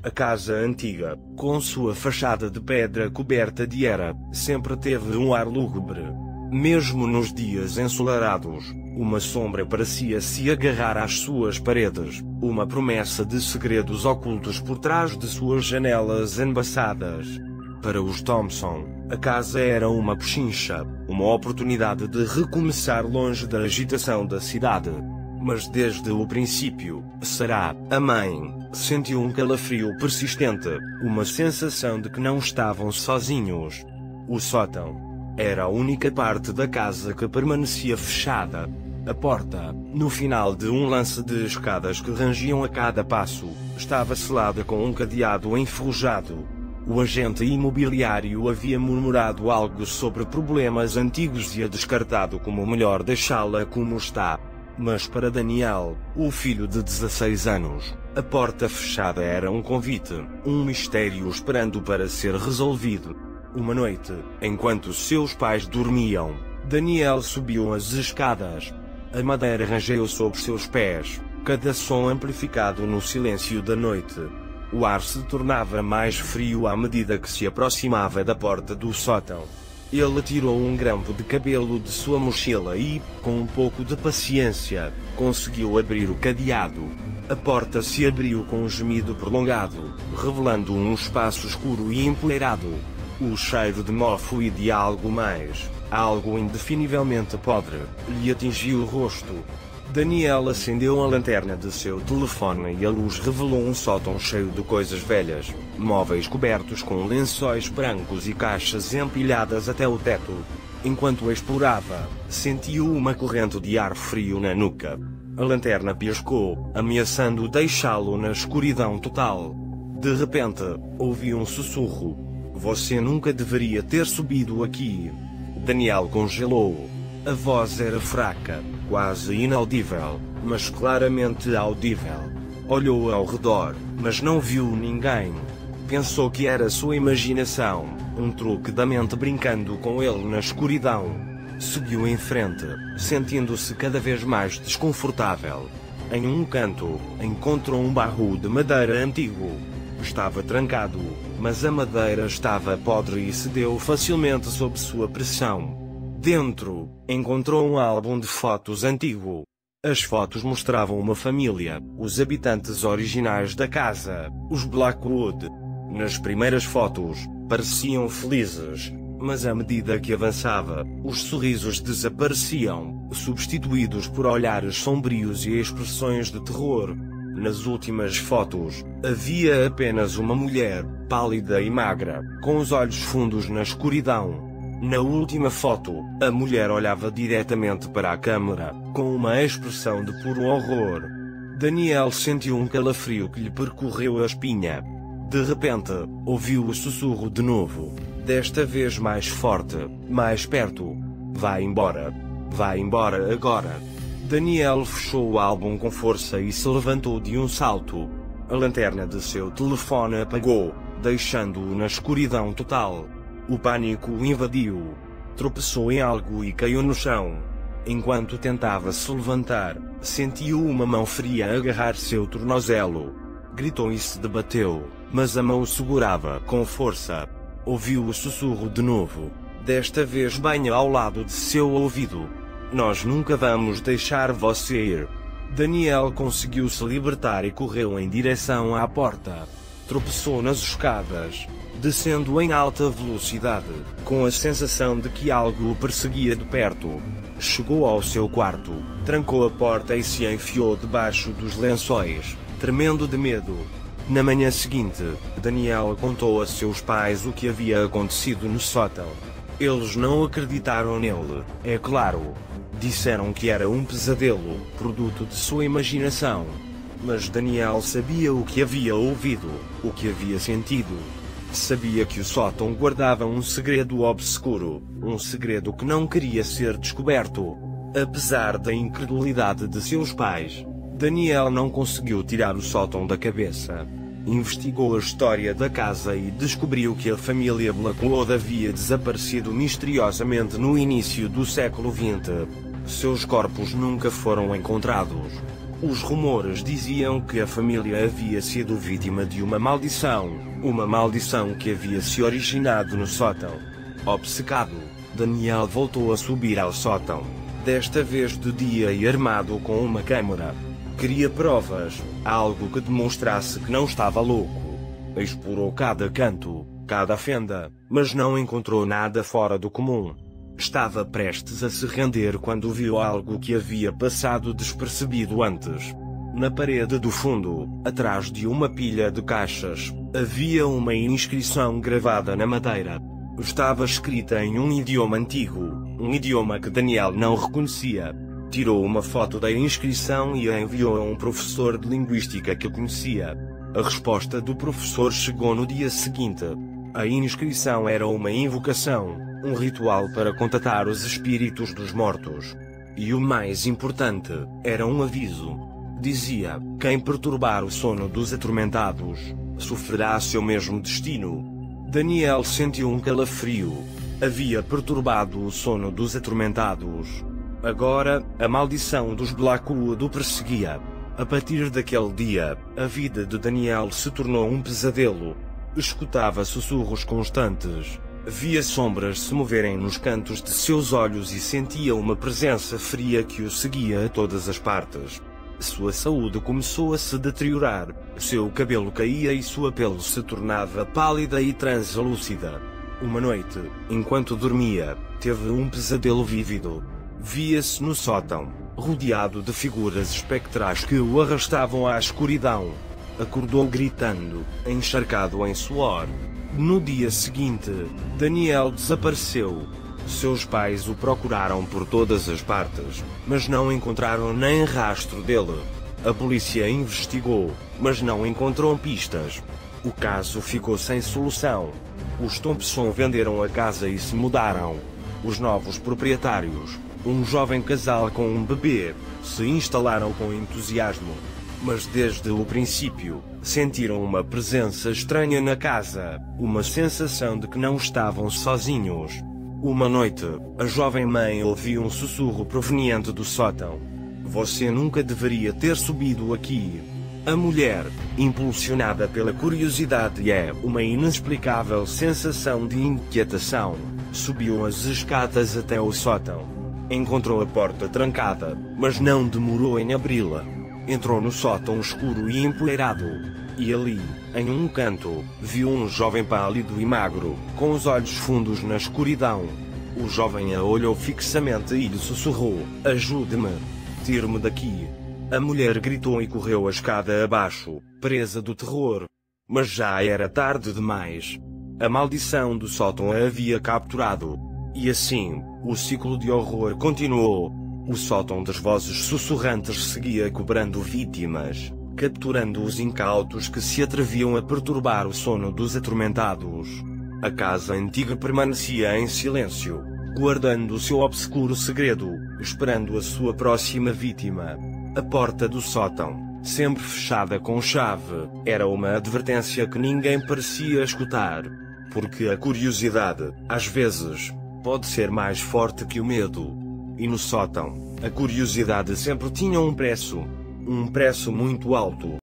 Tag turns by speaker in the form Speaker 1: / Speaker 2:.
Speaker 1: A casa antiga, com sua fachada de pedra coberta de era, sempre teve um ar lúgubre. Mesmo nos dias ensolarados, uma sombra parecia se agarrar às suas paredes, uma promessa de segredos ocultos por trás de suas janelas embaçadas. Para os Thompson, a casa era uma pechincha, uma oportunidade de recomeçar longe da agitação da cidade. Mas desde o princípio, Sarah, a mãe, sentiu um calafrio persistente, uma sensação de que não estavam sozinhos. O sótão era a única parte da casa que permanecia fechada. A porta, no final de um lance de escadas que rangiam a cada passo, estava selada com um cadeado enferrujado. O agente imobiliário havia murmurado algo sobre problemas antigos e a descartado como melhor deixá-la como está. Mas para Daniel, o filho de 16 anos, a porta fechada era um convite, um mistério esperando para ser resolvido. Uma noite, enquanto seus pais dormiam, Daniel subiu as escadas. A madeira rangeu sob seus pés, cada som amplificado no silêncio da noite. O ar se tornava mais frio à medida que se aproximava da porta do sótão. Ele tirou um grampo de cabelo de sua mochila e, com um pouco de paciência, conseguiu abrir o cadeado. A porta se abriu com um gemido prolongado, revelando um espaço escuro e empoeirado. O cheiro de mofo e de algo mais, algo indefinivelmente podre, lhe atingiu o rosto. Daniel acendeu a lanterna de seu telefone e a luz revelou um sótão cheio de coisas velhas, móveis cobertos com lençóis brancos e caixas empilhadas até o teto. Enquanto explorava, sentiu uma corrente de ar frio na nuca. A lanterna piscou, ameaçando deixá-lo na escuridão total. De repente, ouviu um sussurro. "Você nunca deveria ter subido aqui." Daniel congelou. A voz era fraca, quase inaudível, mas claramente audível. Olhou ao redor, mas não viu ninguém. Pensou que era sua imaginação, um truque da mente brincando com ele na escuridão. Seguiu em frente, sentindo-se cada vez mais desconfortável. Em um canto, encontrou um barro de madeira antigo. Estava trancado, mas a madeira estava podre e cedeu facilmente sob sua pressão. Dentro, encontrou um álbum de fotos antigo. As fotos mostravam uma família, os habitantes originais da casa, os Blackwood. Nas primeiras fotos, pareciam felizes, mas à medida que avançava, os sorrisos desapareciam, substituídos por olhares sombrios e expressões de terror. Nas últimas fotos, havia apenas uma mulher, pálida e magra, com os olhos fundos na escuridão. Na última foto, a mulher olhava diretamente para a câmera, com uma expressão de puro horror. Daniel sentiu um calafrio que lhe percorreu a espinha. De repente, ouviu o sussurro de novo, desta vez mais forte, mais perto. "Vai embora. Vai embora agora." Daniel fechou o álbum com força e se levantou de um salto. A lanterna de seu telefone apagou, deixando-o na escuridão total. O pânico o invadiu. Tropeçou em algo e caiu no chão. Enquanto tentava se levantar, sentiu uma mão fria agarrar seu tornozelo. Gritou e se debateu, mas a mão o segurava com força. Ouviu o sussurro de novo, desta vez bem ao lado de seu ouvido. "Nós nunca vamos deixar você ir." Daniel conseguiu se libertar e correu em direção à porta. Tropeçou nas escadas, descendo em alta velocidade, com a sensação de que algo o perseguia de perto. Chegou ao seu quarto, trancou a porta e se enfiou debaixo dos lençóis, tremendo de medo. Na manhã seguinte, Daniel contou a seus pais o que havia acontecido no sótão. Eles não acreditaram nele, é claro. Disseram que era um pesadelo, produto de sua imaginação. Mas Daniel sabia o que havia ouvido, o que havia sentido. Sabia que o sótão guardava um segredo obscuro, um segredo que não queria ser descoberto. Apesar da incredulidade de seus pais, Daniel não conseguiu tirar o sótão da cabeça. Investigou a história da casa e descobriu que a família Blackwood havia desaparecido misteriosamente no início do século XX. Seus corpos nunca foram encontrados. Os rumores diziam que a família havia sido vítima de uma maldição que havia se originado no sótão. Obcecado, Daniel voltou a subir ao sótão, desta vez de dia e armado com uma câmera. Queria provas, algo que demonstrasse que não estava louco. Explorou cada canto, cada fenda, mas não encontrou nada fora do comum. Estava prestes a se render quando viu algo que havia passado despercebido antes. Na parede do fundo, atrás de uma pilha de caixas, havia uma inscrição gravada na madeira. Estava escrita em um idioma antigo, um idioma que Daniel não reconhecia. Tirou uma foto da inscrição e a enviou a um professor de linguística que conhecia. A resposta do professor chegou no dia seguinte. A inscrição era uma invocação, um ritual para contatar os espíritos dos mortos. E o mais importante, era um aviso. Dizia: quem perturbar o sono dos atormentados, sofrerá seu mesmo destino. Daniel sentiu um calafrio. Havia perturbado o sono dos atormentados. Agora, a maldição dos Blackwood o perseguia. A partir daquele dia, a vida de Daniel se tornou um pesadelo. Escutava sussurros constantes. Via sombras se moverem nos cantos de seus olhos e sentia uma presença fria que o seguia a todas as partes. Sua saúde começou a se deteriorar, seu cabelo caía e sua pele se tornava pálida e translúcida. Uma noite, enquanto dormia, teve um pesadelo vívido. Via-se no sótão, rodeado de figuras espectrais que o arrastavam à escuridão. Acordou gritando, encharcado em suor. No dia seguinte, Daniel desapareceu. Seus pais o procuraram por todas as partes, mas não encontraram nem rastro dele. A polícia investigou, mas não encontrou pistas. O caso ficou sem solução. Os Thompson venderam a casa e se mudaram. Os novos proprietários, um jovem casal com um bebê, se instalaram com entusiasmo. Mas desde o princípio, sentiram uma presença estranha na casa, uma sensação de que não estavam sozinhos. Uma noite, a jovem mãe ouviu um sussurro proveniente do sótão. Você nunca deveria ter subido aqui. A mulher, impulsionada pela curiosidade e uma inexplicável sensação de inquietação, subiu as escadas até o sótão. Encontrou a porta trancada, mas não demorou em abri-la. Entrou no sótão escuro e empoeirado. E ali, em um canto, viu um jovem pálido e magro, com os olhos fundos na escuridão. O jovem a olhou fixamente e lhe sussurrou: ajude-me. Tire-me daqui. A mulher gritou e correu a escada abaixo, presa do terror. Mas já era tarde demais. A maldição do sótão a havia capturado. E assim, o ciclo de horror continuou. O sótão das vozes sussurrantes seguia cobrando vítimas, capturando os incautos que se atreviam a perturbar o sono dos atormentados. A casa antiga permanecia em silêncio, guardando o seu obscuro segredo, esperando a sua próxima vítima. A porta do sótão, sempre fechada com chave, era uma advertência que ninguém parecia escutar. Porque a curiosidade, às vezes, pode ser mais forte que o medo. E no sótão, a curiosidade sempre tinha um preço muito alto.